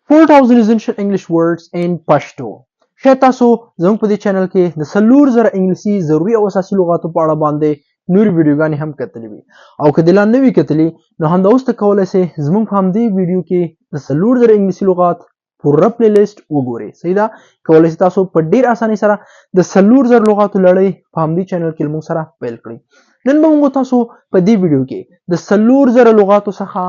4000 essential English words in Pashto. شاید تاسو زموږ په دې چینل کې د 4000 انګلیسي ضروري او اساسي لغاتو په اړه باندې نورې ویډیوګانې هم کتلې وي او که دې لا نه وي کتلې نو همدا اوس ته کولی شئ زموږ په همدې ویډیو کې د 4000 انګلیسي لغات پوره پلی لیست وګورئ. صحیح ده، کولی شئ تاسو په ډېر اسانۍ سره د 4000 لغاتو لړۍ په همدې چینل کې موږ سره پیل کړئ. نن به موږ تاسو په دې ویډیو کې د 4000 لغاتو څخه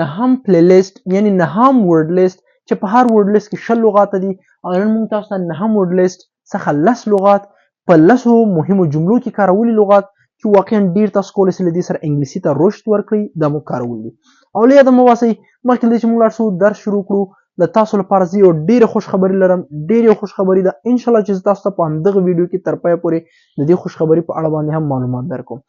نهم پلی لیست یعنی نهم ورډ لیست چې په هر ورډ لیست کې 20 لغات دي او نن موږ تاسو ته نهم ورډ لیست څخه 10 لغات په 10 مهمو جملو کې کارولي لغات چې واقعا ډیر تاسو کولی شئ له دې سره انګلیسي ته رشد ورکړئ دا مو کارول دي. او له یاده مه باسئ مخکې له دې چې موږ لاړ شو درس شروع کړو له تاسو لپاره زه یو ډېره خوشخبري لرم. ډېره خوشخبري ده انشاءالله چې زه تاسو ته په همدغه ویډیو کې تر پایه پورې د دې خوشخبري په اړه باندې هم معلومات درکوم.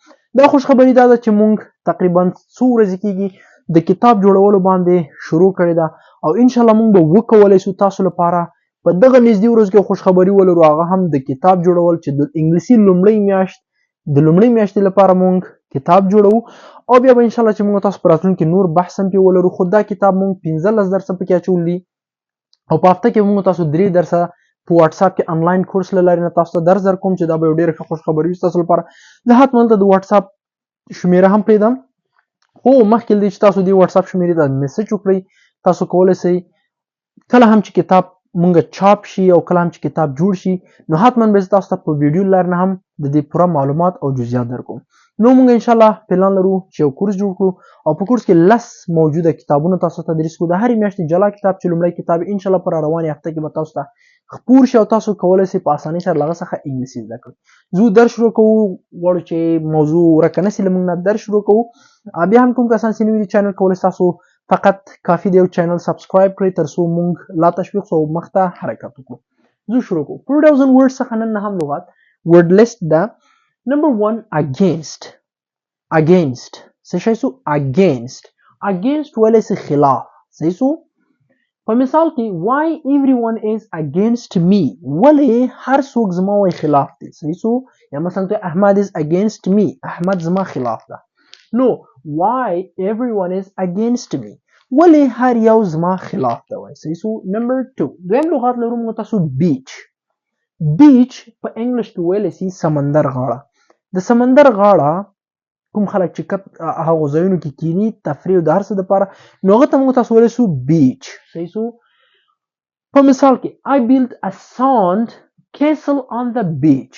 دا خوشخبري دا ده چې موږ تقریبا څو ورځې کېږي د کتاب جوړولو باندې شروع کړې ده او انشاءالله موږ به وکولی شو تاسو لپاره په دغه نږدې ورځو کې خوشخبري ولرو، هغه هم د کتاب جوړول چې د انګلیسي لومړۍ میاشتې لپاره موږ کتاب جوړو او بیا به انشاءالله چې موږ تاسو په راتلونکي نور بحث هم پرې ولرو. خو دا کتاب موږ 15 درسه پکې اچولي دي او په هفته کې موږ تاسو 3 درسه په واتساپ کې انلاین کورس له لارې نه تاسو ته درس درکوم چې دا به یو ډېره ښه خوشخبري وي تاسو لپاره. زه حتما دلته د واتساپ شمیره هم پرېږدم، خو مخکې له دې چې تاسو دې واتساپ شمیرې ته میسج وکړئ تاسو کولی شئ کله هم چې کتاب مونږ چاپ شي او کله هم چې کتاب جوړ شي نو حتما به زه تاسو ته په ویډیو لارې نه هم د دې پوره معلومات او جزئیات درکوم. نو مونږ انشاءالله پلان لرو چې یو کورس جوړ کړو او په کورس کې 10 موجوده کتابونه تاسو ته تدریس کړو. د هرې میاشتې جلا کتاب چې لومړی کتاب انشاءالله پر روانې هفته کې به تاسو ته خپور شي او تاسو کولی شئ په اسانۍ سره له هغه څخه انګلیسي زده کړئ. زه درس شروع کوو غواړو چې موضوع ورکه نه سي له موږ نه درس شروع کوو. بیا هم کوم کسان چې نوي دي چینل کولی تاسو فقط کافي دی یو چینل سبسکرایب کړئ تر څو موږ لا تشویق سو مخ ته حرکت وکړو. زه شروع کوم 4000 words څخه نن نهم لغات ورډ لیست ده. نمبر 1 against څه شی سو against ویلی سي خلاف. صحیح سو په مثال کې why everyone is against me ولی هر څوک زما وای خلاف دی. صحیح سو یا مثلا ته احمد is against me احمد زما خلاف ده. نو why everyone is against me ولی هر یو زما خلاف ده وای. صحیح سو نمبر 2 دویم لغات لرو موږ تاسو beach په انګلیش کې ویلی سي سمندر غاړه. د سمندر غاړه کوم خلک چې هغه ځایونو کې کینی تفریح او د هر څه دپاره نو هغه ته موږ تاسو ویلی سو بیچ. صحیح سو په مثال کې I built a sand castle on the beach.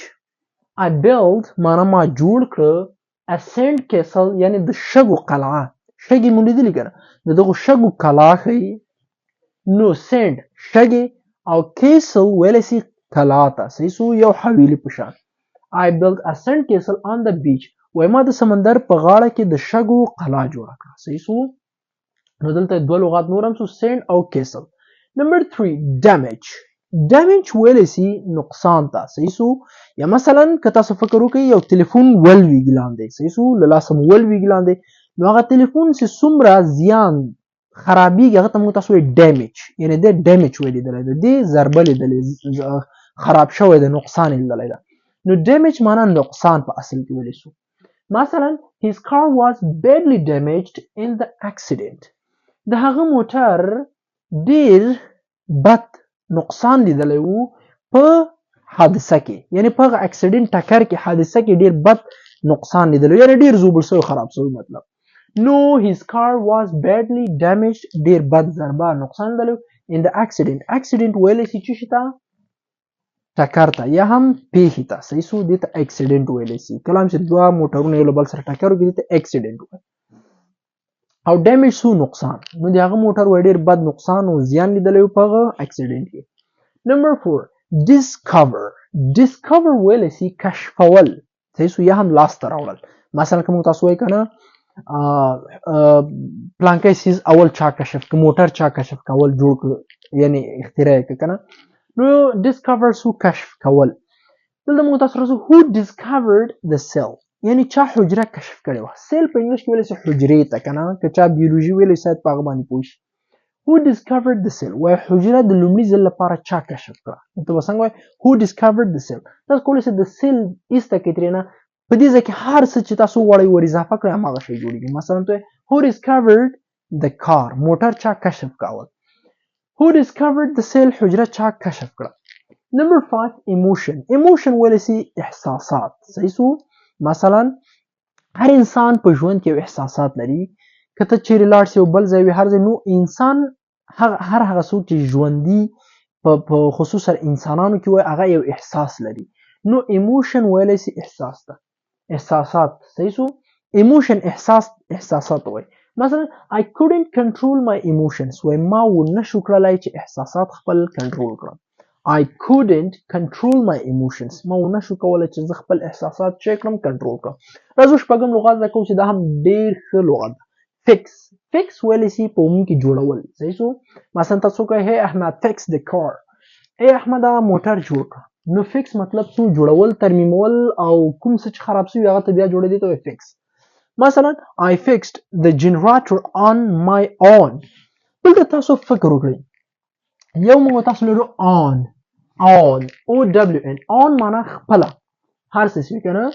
I built معنا ما جوړ کړه a sand castle یعنی د شګو قلعه. شګې مو لیدلي که نه د دغو شګو قلعه ښیي. نو سینډ شګې او castle ویلی سي قلعه ته. صحیح سو یو حویلي په شان. I built a sand castle on the beach وای ما د سمندر په غاړه کې د شګو قلعه جوړه کړه. صحیح سو نو دلته دوه لغات نور هم سو سینډ او کیسل. نمبر 3 ډیمیج ویلی سي نقصان ته. صحیح سو یا مثلا که تاسو فکر وکړئ یو تلیفون ولویږي لاندې. صحیح سو له لاسه مو ولویږي لاندې نو هغه تلیفون چې څومره زیان خرابېږي هغه ته موږ تاسو وایي ډیمیج یعنی د ډیمیج ویې لیدلی ده دې ضربه لیدلې خراب شوی ده نقصان یې لیدلی ده. نو ډیمیج معنا نقصان په اصل کې ویلی سو. مثلا his car was badly damaged in the accident د هغه موټر ډیر بد نقصان لیدلی وو په حادثه کې یعنی په هغه اکسیډنټ ټکر کې حادثه کې ډیر بد نقصان لیدلی یعنی ډیر زوبل شوی خراب شوی مطلب. نو his car was badly damaged ډیر بد ضربه نقصان لیدلی in the accident ویلی سي چې شته ټکر ته یا هم پیښې ته. صحیح سو دې ته اکسیډنټ ویلی سي. کله هم چې دوه موټرونه یو له بل سره ټکر وکړي دې ته اکسیډنټ وایي. او ډیمیج سو نقصان نو د هغه موټر وایي ډېر بد نقصان او زیان لیدلی و په هغه اکسیډنټ کې. نمبر 4 ډسکور ویلی سي کشفول. صحیح سو یا هم لاسته راوړل. مثلا که موږ تاسو وایي که نه پلانکی سیز اول چا کشف که موټر چا کشف کول جوړ کړ یعنی اختراع یې که که نه نو ډسکور سو کشف کول. دلته موږ تاسو رسو who discovered the cell یعنی چا حجره کشف کړې وه. سیل په انګلیش کې ویلی سي حجرې ته که نه که چا بیولوژي ویلی ساید په هغه باندې پوه شي. who discovered the cell وایي حجره د لومړي ځل لپاره چا کشف کړه. ته به څنګه وایي who discovered the cell. تاسو کولی شئ د سیل ایسته کړئ ترېنه په دې ځای کې هر څه چې تاسو غواړئ ور اضافه کړئ هماغه شی جوړېږي. مثلا ته who discovered the car موټر چا کشف کاوه. who discovered the cell حجره چا کشف کړه. Number 5 emotion ویل سي احساسات. صحیح سو. مثلا هر انسان په ژوند کې احساسات لري. کته چیرې لاړ شي او بل ځای وي هر ځای نو انسان هر هغه څوک چې ژوندي په خصوصا انسانانو کې وي هغه یو احساس لري. نو ایموشن ویل سي احساس ده. احساسات. صحیح سو. ایموشن احساسات وي. مثلا I couldn't control my emotions وای ما ونشو کړلای چې احساسات خپل کنټرول کړم. I couldn't control my emotions ما ونشو کولای چې زه خپل احساسات چک کړم کنټرول کړم. راځو شپږم لغت زده کوو چې دا هم ډیر ښه لغت ده. fix ویل سي په عموم کې جوړول. صحیح سو. مثلا تاسو کوی hey احمد fix the car. اے احمد موټر جوړ کړه. نو fix مطلب څه جوړول ترمیمول او کوم څه چې خراب شوی هغه ته بیا جوړېدل ته fix. مثلا I fixed the generator on my own. بلته تاسو فکر وکړئ یو موږ تاسو لرو on o w n on معنا خپل هر څه شي کنه.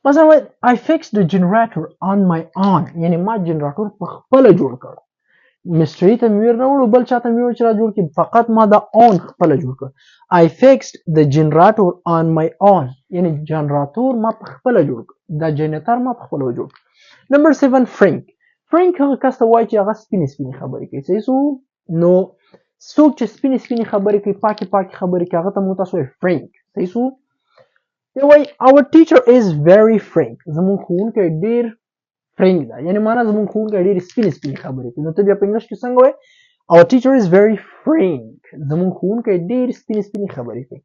مثلا I fixed the generator on my own یعنی ما جنراتور په خپل جوړ کړ. مستری ته مې نه وړو بل چاته مې چې را جوړ کړي فقط ما دا on خپل جوړ کړ. I fixed the generator on my own یعنی جنراتور ما په خپل جوړ کړ. دا جنراتور ما په خپل جوړ کړ. Number 7 فرینک هغه کس ته وایي چې هغه سپینې خبرې کوي. صحیح سو. نو څوک چې سپینې خبرې کوي پاکي خبرې کوي هغه ته موږ تاسو فرینک. صحیح سو. وایي our teacher is very frank زموږ ښوونکی ډیر فرینک ده یعنی معنا زموږ ښوونکی ډیر سپینې خبرې کوي. نو ته بیا په انګلیش کې څنګه وایي our teacher is very frank زموږ ښوونکی ډیر سپینې خبرې کوي.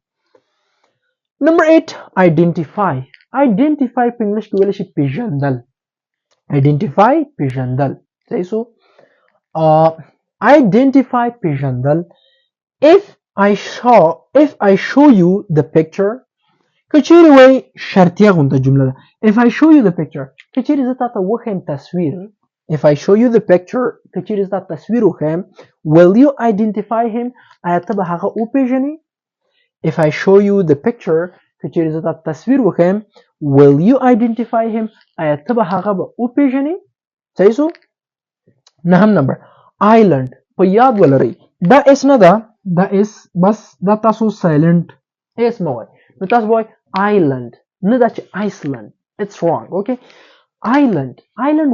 Number 8 identify په انګلیش کې ویل شي پیژندل. پیژندل. صحیح سو. identify پیژندل. if I show you the picture کچېرې وای شرطیه غونډه جمله ده. if I show you the picture کچېرې زه تاسو وښیم تصویر. if I show you the picture کچېرې زه تاسو تصویر وښیم will you identify him آیا ته به هغه وپېژنې. if I show you the picture کچېرې زه تاسو تصویر وښیم will you identify him آیا ته به هغه به وپېژنې. صحیح سو. 9 نمبر island په یاد ولرئ دا اس نه ده دا اس بس دا تاسو سایلنت اس مو وای. نو تاسو وای island نه دا چې Iceland. it's wrong. okay island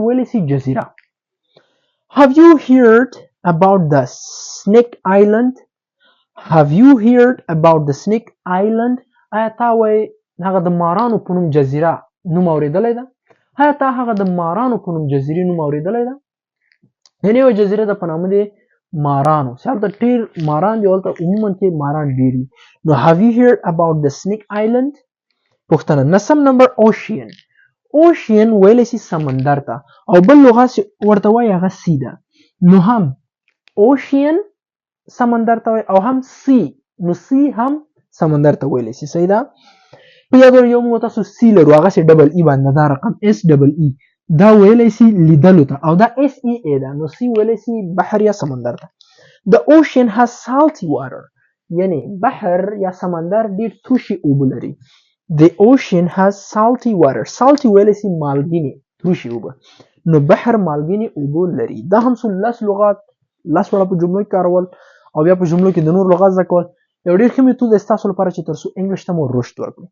ویل سي جزیره. have you heard about the snake island آیا تا وای هغه د مارانو په نوم جزیره نوم اوریدلې ده. آیا تا هغه د مارانو په نوم جزیره نوم اوریدلې ده. یعنی یو جزیره د په نامه دی مارانو. سره د ډیر ماران دی ولته عموما کې ماران ډیری. نو have you heard about the snake island. پښتنه. 9 نمبر اوشین ویل سي سمندر ته او بل لغت ورته وایي هغه سی ده. نو هم اوشین سمندر ته وایي او هم سی. نو سی هم سمندر ته ویل سي. صحیح ده. په یاد یو موږ تاسو سی لرو هغه سي ډبل ای باندې دا رقم اس ډبل ای دا ویل سي لیدلو ته او دا اس ای ای ده. نو سی ویل سي بحر یا سمندر ته. the ocean has salty water یعنی بحر یا سمندر ډیر توشي اوبه لري. the ocean has salty water ویل سي مالګینی توشي اوبه. نو بحر مالګینی اوبه لري. دا هم څو لس لغات لس وړه په جملو کې کارول او بیا په جملو کې د نور لغات زده کول یو ډیر ښه میتود دی ستاسو لپاره چې ترڅو انګلیش ته مو رشد ورکړي.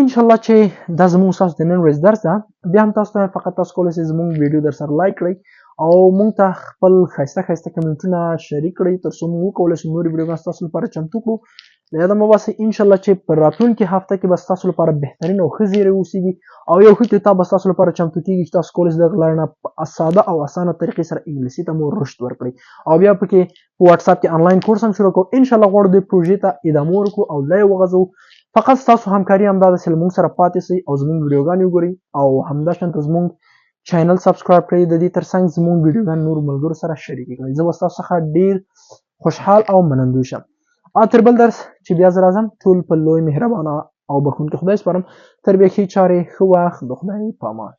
ان شاء الله چې دا زموږ تاسو د نن ورځ درس ده بیا هم تاسو ته فقط تاسو کولای شئ زموږ ویډیو در سره لایک کړئ او موږ ته خپل ښایسته کمنټونه شریک کړئ ترڅو موږ وکولای شو نور ویډیوګانې تاسو لپاره چمتو کړو. یاد مو باسئ ان شاء الله چې پر راتلونکي هفته کې به تاسو لپاره بهترین او ښه زیری اوسېږي او یو ښه کتاب به تاسو لپاره چمتو کېږي چې تاسو کولای شئ دغه لارې نه په ساده او اسانه طریقې سره انګلیسي ته مو رشد ورکړئ او بیا پکې په واتس اپ کې آنلاین کورس هم شروع کوو. ان شاء الله غواړو دې پروژې ته ادامه ورکړو او لا یې وغځوو. فقط تاسو همکاري همدا ده چې له موږ سره پاتې شئ او زموږ ویډیوګانې وګورئ او همداشانته زموږ چینل سبسکرایب کړئ. د دې ترڅنګ زموږ ویډیوګانې نور ملګرو سره شریک کړئ. زه به ستاسو څخه ډیر خوشحال او منندوی شم. تر بل درس چې بیا زه راځم ټول په لوی مهربانه او بخښونکي خدای سپارم. تر بیا ښې چارې ښه وخت د خدای په امان.